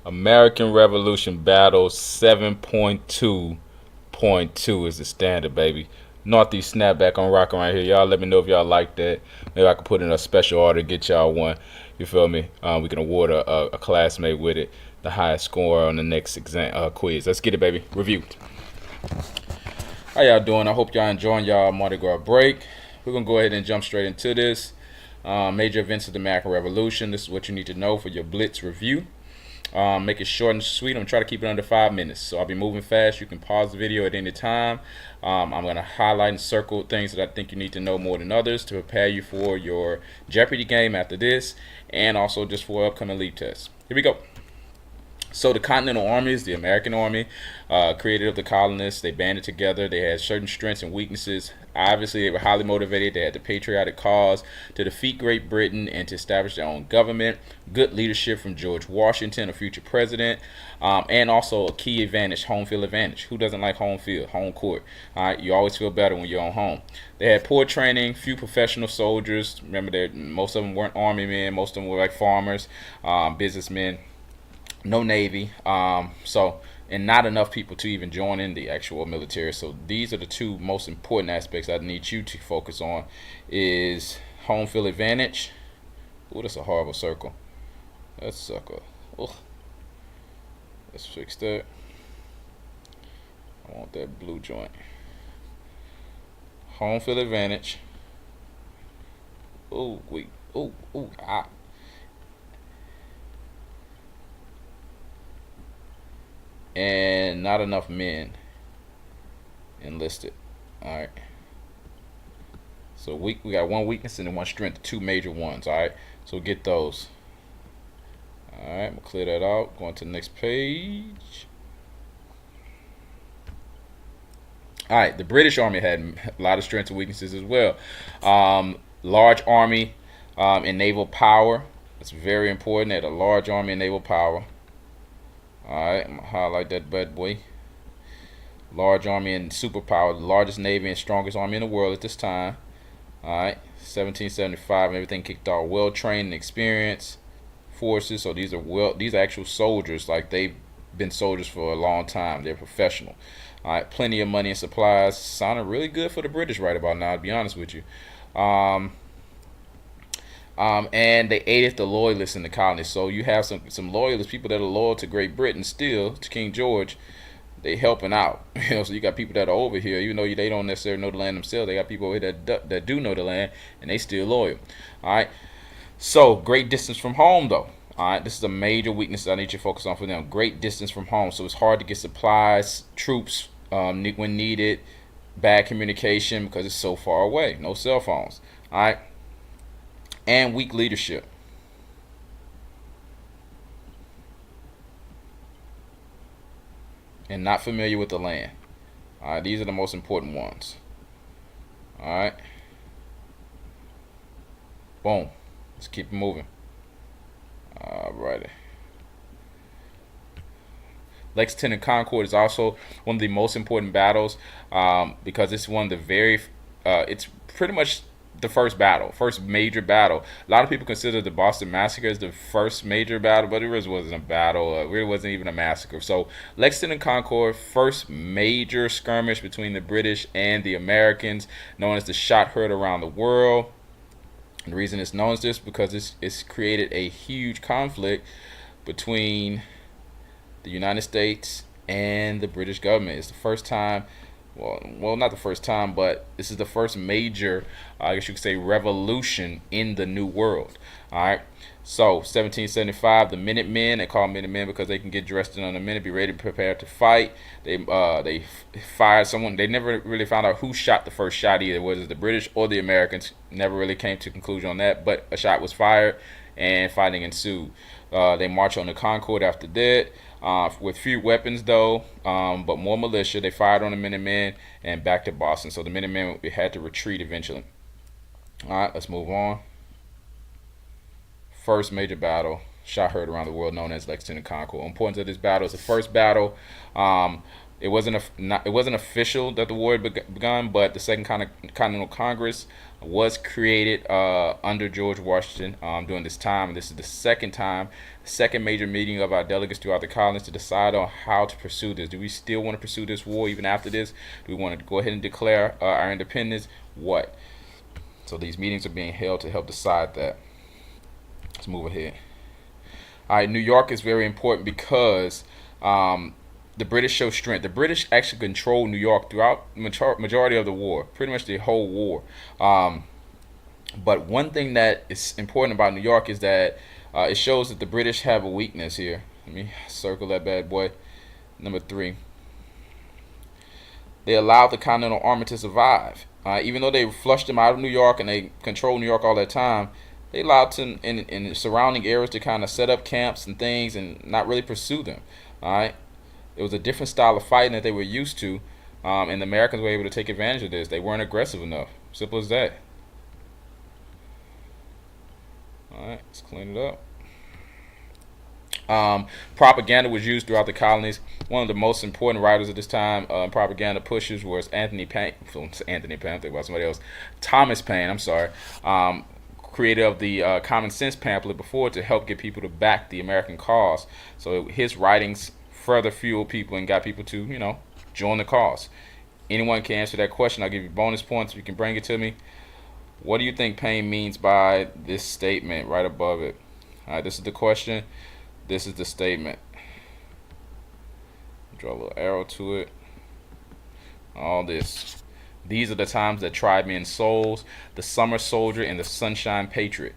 American Revolution Battle 7.2.2 is the standard, baby. Northeast snapback on rocking right here. Y'all let me know if y'all like that. Maybe I can put in a special order, get y'all one. You feel me? We can award a classmate with it, the highest score on the next exam quiz. Let's get it, baby. Review. How y'all doing? I hope y'all enjoying y'all Mardi Gras break. We're gonna go ahead and jump straight into this. Major events of the American Revolution. This is what you need to know for your Blitz review. Make it short and sweet. I'm going to try to keep it under 5 minutes. So I'll be moving fast. You can pause the video at any time. I'm going to highlight and circle things that I think you need to know more than others to prepare you for your Jeopardy game after this, and also just for upcoming leap tests. Here we go. So the Continental Army is the American Army, created of the colonists. They banded together. They had certain strengths and weaknesses. Obviously, they were highly motivated. They had the patriotic cause to defeat Great Britain and to establish their own government. Good leadership from George Washington, a future president, and also a key advantage, home field advantage. Who doesn't like home field, home court? All right, you always feel better when you're on home. They had poor training, few professional soldiers. Remember that most of them weren't army men. Most of them were like farmers, businessmen. No Navy, and not enough people to even join in the actual military. So these are the two most important aspects I need you to focus on: is home field advantage. Oh, that's a horrible circle. That's a sucker. Ugh. Let's fix that. I want that blue joint. Home field advantage. Oh, wait. Oh, ah. And not enough men enlisted. All right. So we got one weakness and then one strength, two major ones. All right. So get those. All right. We'll clear that out. Going to the next page. All right. The British Army had a lot of strengths and weaknesses as well. Large army and naval power. It's very important. They had a large army and naval power. Alright, I'm going to highlight that bad boy. Large army and superpower, the largest navy and strongest army in the world at this time. Alright, 1775, and everything kicked off. Well trained and experienced forces. So these are actual soldiers, like they've been soldiers for a long time. They're professional. Alright, plenty of money and supplies. Sounded really good for the British right about now, to be honest with you. And they aided the loyalists in the colonies. So you have some loyalists, people that are loyal to Great Britain still, to King George. They helping out. So you got people that are over here, even though they don't necessarily know the land themselves. They got people over here that do know the land, and they still loyal. All right. So great distance from home, though. All right. This is a major weakness I need you to focus on for them. Great distance from home. So it's hard to get supplies, troops when needed. Bad communication because it's so far away. No cell phones. All right. And weak leadership. And not familiar with the land. Alright, these are the most important ones. Alright. Boom. Let's keep it moving. Alrighty. Lexington Concord is also one of the most important battles because it's one of the it's pretty much the first major battle. A lot of people consider the Boston Massacre as the first major battle, but it really wasn't a battle. It really wasn't even a massacre. So Lexington Concord, first major skirmish between the British and the Americans, known as the shot heard around the world. And the reason it's known as this because it's created a huge conflict between the United States and the British government. It's the first time. Well, not the first time, but this is the first major, I guess you could say, revolution in the New World. All right. So 1775, the Minutemen. They call them Minutemen because they can get dressed in on a minute, be ready, prepared to fight. They fired someone. They never really found out who shot the first shot either. Was it the British or the Americans? Never really came to a conclusion on that. But a shot was fired, and fighting ensued. They marched on the Concord after that. With few weapons though, but more militia. They fired on the Minutemen and back to Boston. So the Minutemen had to retreat eventually. All right, let's move on. First major battle, shot heard around the world, known as Lexington Concord. Importance of this battle is the first battle. it wasn't official that the war had begun, but the Second Continental Congress was created under George Washington during this time. And this is the second major meeting of our delegates throughout the colonies to decide on how to pursue this. Do we still want to pursue this war even after this? Do we want to go ahead and declare our independence? What? So these meetings are being held to help decide that. Let's move ahead. All right, New York is very important because the British show strength. The British actually controlled New York throughout majority of the war, pretty much the whole war. But one thing that is important about New York is that it shows that the British have a weakness here. Let me circle that bad boy. Number 3. They allowed the Continental Army to survive. Even though they flushed them out of New York and they controlled New York all that time, they allowed them in the surrounding areas to kind of set up camps and things and not really pursue them. All right. It was a different style of fighting that they were used to, and the Americans were able to take advantage of this. They weren't aggressive enough. Simple as that. All right, let's clean it up. Propaganda was used throughout the colonies. One of the most important writers at this time, propaganda pushers, was Thomas Paine. I'm sorry, creator of the Common Sense pamphlet before to help get people to back the American cause. So his writings further fueled people and got people to, join the cause. Anyone can answer that question. I'll give you bonus points if you can bring it to me. What do you think Paine means by this statement right above it? All right, this is the question. This is the statement. Draw a little arrow to it. All this. These are the times that tried men's souls. The summer soldier and the sunshine patriot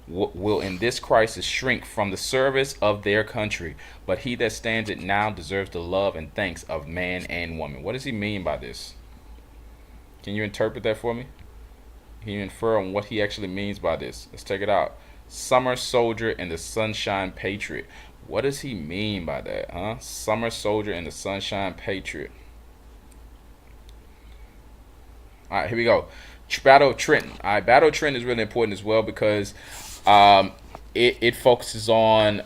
will in this crisis shrink from the service of their country, but he that stands it now deserves the love and thanks of man and woman. What does he mean by this? Can you interpret that for me? Can you infer on what he actually means by this? Let's take it out. Summer soldier and the sunshine patriot. What does he mean by that, huh? Summer soldier and the sunshine patriot. All right, here we go. Battle of Trenton. All right, Battle of Trenton is really important as well because it focuses on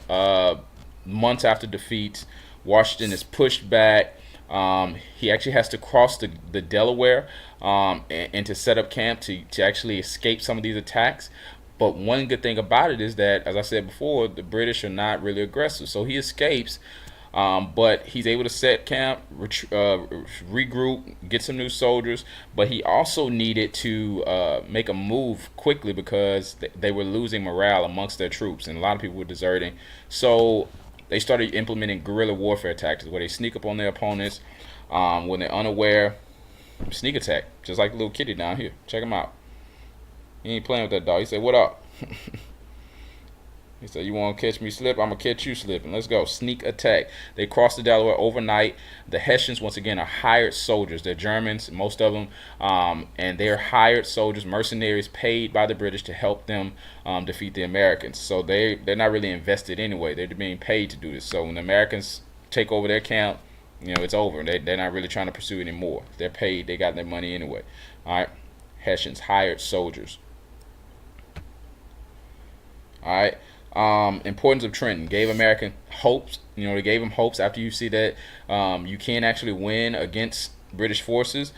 months after defeat. Washington is pushed back. He actually has to cross the Delaware and to set up camp to actually escape some of these attacks. But one good thing about it is that, as I said before, the British are not really aggressive. So he escapes, but he's able to set camp, regroup, get some new soldiers. But he also needed to make a move quickly because they were losing morale amongst their troops, and a lot of people were deserting. So they started implementing guerrilla warfare tactics where they sneak up on their opponents when they're unaware. Sneak attack, just like the little kitty down here. Check him out. He ain't playing with that dog. He said, "What up?" He said, "You want to catch me slip? I'm going to catch you slipping. Let's go." Sneak attack. They crossed the Delaware overnight. The Hessians, once again, are hired soldiers. They're Germans, most of them, and they're hired soldiers, mercenaries paid by the British to help them defeat the Americans. So they're not really invested anyway. They're being paid to do this. So when the Americans take over their camp, it's over. They're not really trying to pursue anymore. They're paid. They got their money anyway. All right. Hessians, hired soldiers. All right. Importance of Trenton. Gave American hopes. They gave them hopes after you see that you can actually win against British forces.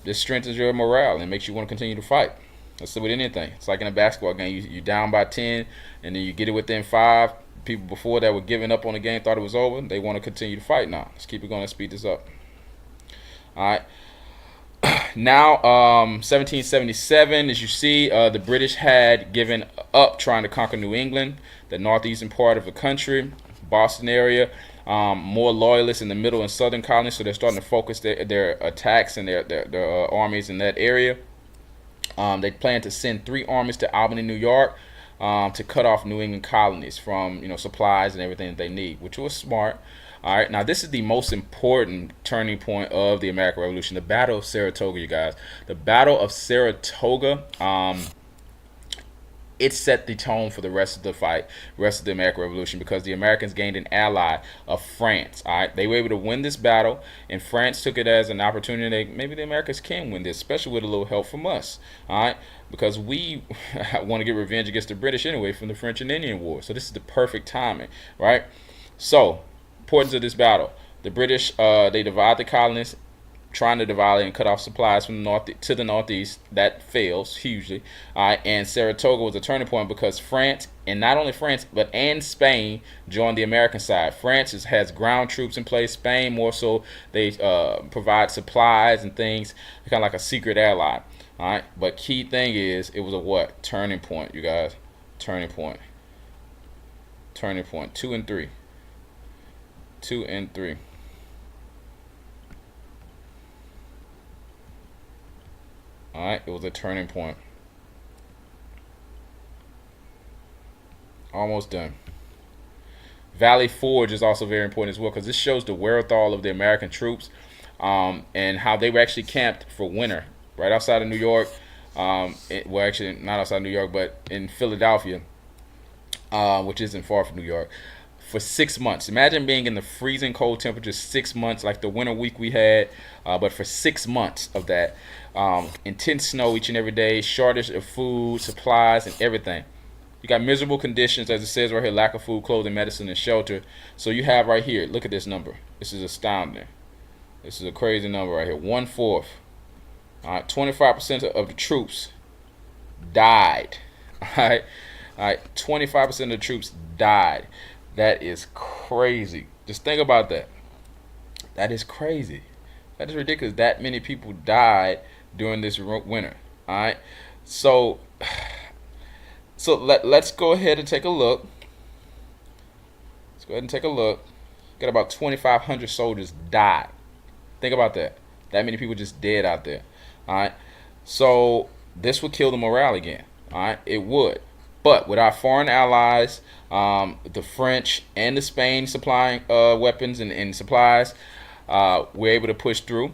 This strengthens your morale and makes you want to continue to fight. That's with anything. It's like in a basketball game. You're down by 10, and then you get it within 5. People before that were giving up on the game, thought it was over. They want to continue to fight now. Let's keep it going. Let's speed this up. All right. Now, 1777, as you see, the British had given up trying to conquer New England, the northeastern part of the country, Boston area. More loyalists in the middle and southern colonies, so they're starting to focus their attacks and their armies in that area. They plan to send 3 armies to Albany, New York, to cut off New England colonies from supplies and everything that they need, which was smart. All right, now this is the most important turning point of the American Revolution, the Battle of Saratoga, you guys. The Battle of Saratoga, it set the tone for the rest of the fight, rest of the American Revolution, because the Americans gained an ally of France. All right, they were able to win this battle, and France took it as an opportunity. Maybe the Americans can win this, especially with a little help from us. All right, because we want to get revenge against the British anyway from the French and Indian War. So this is the perfect timing, right? So, importance of this battle. The British they divide the colonies, trying to divide it and cut off supplies from the north to the northeast. That fails hugely. And Saratoga was a turning point because France, and not only France, and Spain joined the American side. France has ground troops in place. Spain more so, they provide supplies and things, kind of like a secret ally. All right, but key thing is it was a what? Turning point, you guys. Turning point. Turning point. 2 and 3. 2 and 3. All right, it was a turning point. Almost done. Valley Forge is also very important as well because this shows the wherewithal of the American troops and how they were actually camped for winter right outside of New York. Well, actually, not outside New York, but in Philadelphia, which isn't far from New York, for 6 months. Imagine being in the freezing cold temperatures 6 months, like the winter week we had, but for 6 months of that. Intense snow each and every day, shortage of food, supplies, and everything. You got miserable conditions, as it says right here, lack of food, clothing, medicine, and shelter. So you have right here, look at this number. This is astounding. This is a crazy number right here. 1/4. All right, 25% of the troops died. All right, 25% of the troops died. That is crazy. Just think about that. That is crazy. That is ridiculous. That many people died during this winter. All right, so let's go ahead and take a look. Let's go ahead and take a look. Got about 2,500 soldiers died. Think about that. That many people just dead out there. All right, so this would kill the morale again. All right, it would. But with our foreign allies, the French and the Spain supplying weapons and supplies, we're able to push through,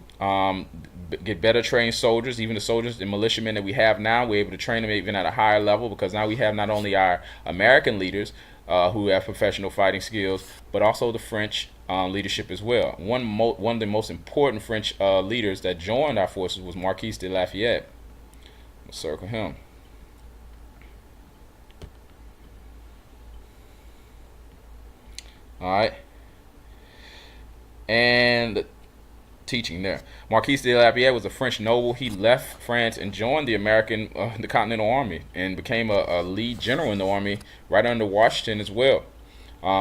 get better trained soldiers. Even the soldiers and militiamen that we have now, we're able to train them even at a higher level because now we have not only our American leaders who have professional fighting skills, but also the French leadership as well. One of the most important French leaders that joined our forces was Marquis de Lafayette. We'll circle him. All right, and teaching there. Marquis de Lafayette was a French noble. He left France and joined the Continental Army and became a lead general in the army right under Washington as well.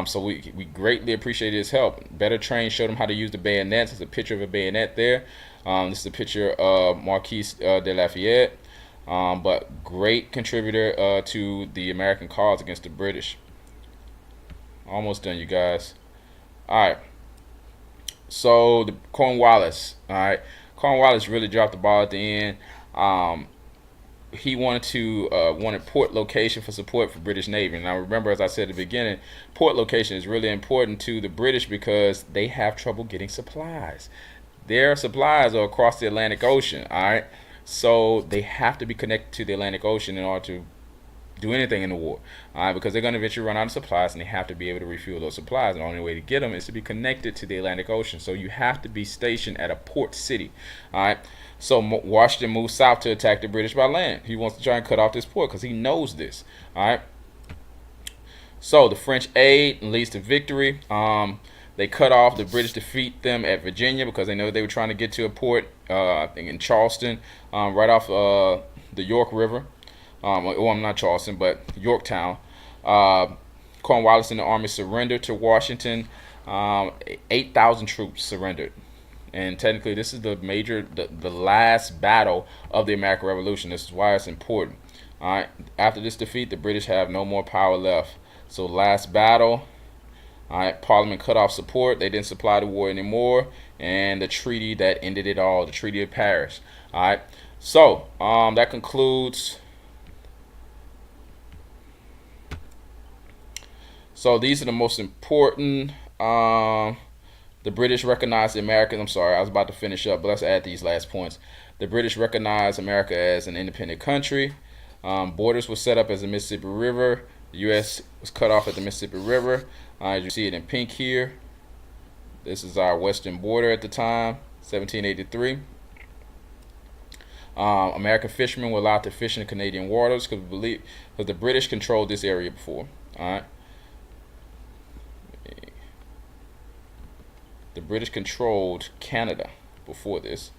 So we greatly appreciated his help. Better trained, showed him how to use the bayonets. There's a picture of a bayonet there. This is a picture of Marquis de Lafayette, but great contributor to the American cause against the British. Almost done, you guys. All right. So the Cornwallis. All right. Cornwallis really dropped the ball at the end. He wanted port location for support for British Navy. Now remember, as I said at the beginning, port location is really important to the British because they have trouble getting supplies. Their supplies are across the Atlantic Ocean. All right. So they have to be connected to the Atlantic Ocean in order to do anything in the war, because they're going to eventually run out of supplies and they have to be able to refuel those supplies. And the only way to get them is to be connected to the Atlantic Ocean. So you have to be stationed at a port city. All right. So Washington moves south to attack the British by land. He wants to try and cut off this port because he knows this. All right. So the French aid leads to victory. They cut off. The British defeat them at Virginia because they know they were trying to get to a port, I think in Charleston, right off the York River. Well, I'm not Charleston, but Yorktown. Cornwallis and the army surrendered to Washington. 8,000 troops surrendered. And technically, this is the last battle of the American Revolution. This is why it's important. All right. After this defeat, the British have no more power left. So last battle. All right. Parliament cut off support. They didn't supply the war anymore. And the treaty that ended it all, the Treaty of Paris. All right. So that concludes. So these are the most important. The British recognize the Americans. I'm sorry, I was about to finish up, but let's add these last points. The British recognize America as an independent country. Borders were set up as the Mississippi River. The U.S. was cut off at the Mississippi River. As you see it in pink here. This is our western border at the time, 1783. American fishermen were allowed to fish in the Canadian waters because the British controlled this area before. All right. the British controlled Canada before this.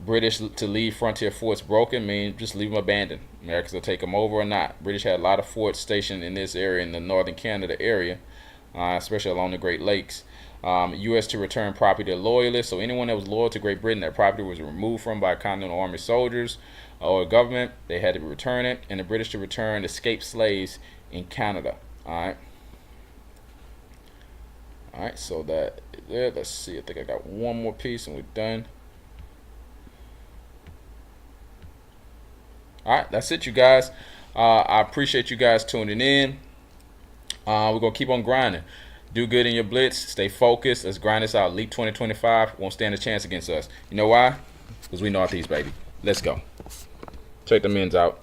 British to leave frontier forts broken means just leave them abandoned. Americans will take them over or not. British had a lot of forts stationed in this area, in the northern Canada area, especially along the Great Lakes. U.S. to return property to loyalists. So anyone that was loyal to Great Britain, that property was removed from by Continental Army soldiers or government, they had to return it. And the British to return escaped slaves in Canada. All right, so that there. Let's see. I think I got one more piece and we're done. All right, that's it, you guys. I appreciate you guys tuning in. We're going to keep on grinding. Do good in your blitz. Stay focused. Let's grind this out. Leap 2025 won't stand a chance against us. You know why? Because we Northeast, baby. Let's go. Check the men's out.